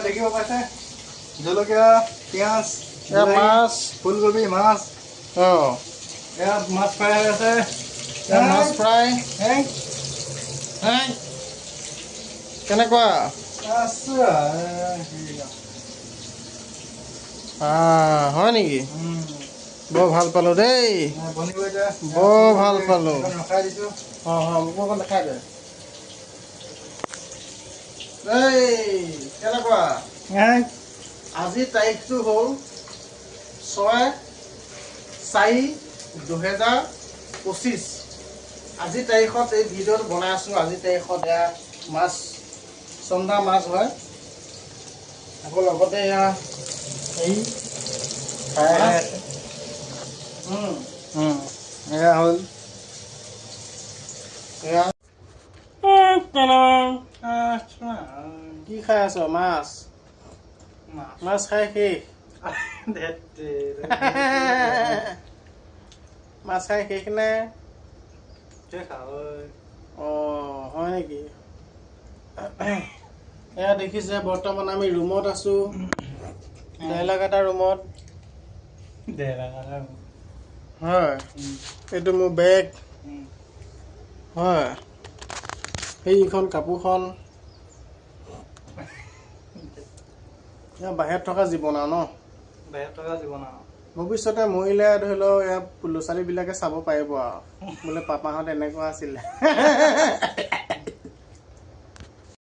দেখিব পাইছে জলকীয়া পিঁয়াজ মাছ ফুলকবি মাছ এয়া মাছ ফ্ৰাই হৈ আছে মাছ ফ্ৰাই কেনেকুৱা হয় নেকি বৰ ভাল পালোঁ দেই বৰ ভাল পালোঁ ৰখাই দিছোঁ মোক অকণ দেখাই দে এই কেনেকুৱা আজি তাৰিখটো হ'ল 6/4/2025 আজি তাৰিখত এই ভিডিঅ'টো বনাই আছোঁ আজি তাৰিখত এয়া মাছ চন্দা মাছ হয় আকৌ লগতে এয়া এই এয়া হ'ল এয়া কি খাই আছ মাছ মাছ খাই শেষ মাছ খাই শেষ নে হয় নেকি এয়া দেখিছে বৰ্তমান আমি ৰুমত আছোঁ 1.5 লাখ এটা ৰুমত হয় এইটো মোৰ বেগ হয় সেইখন কাপোৰখন বাহিৰত থকা জীৱন আৰু ন ভৱিষ্যতে মৰিলে ধৰি লওক ল'ৰা ছোৱালীবিলাকে চাব পাৰিব আৰু বোলে পাপাহঁত এনেকুৱা আছিলে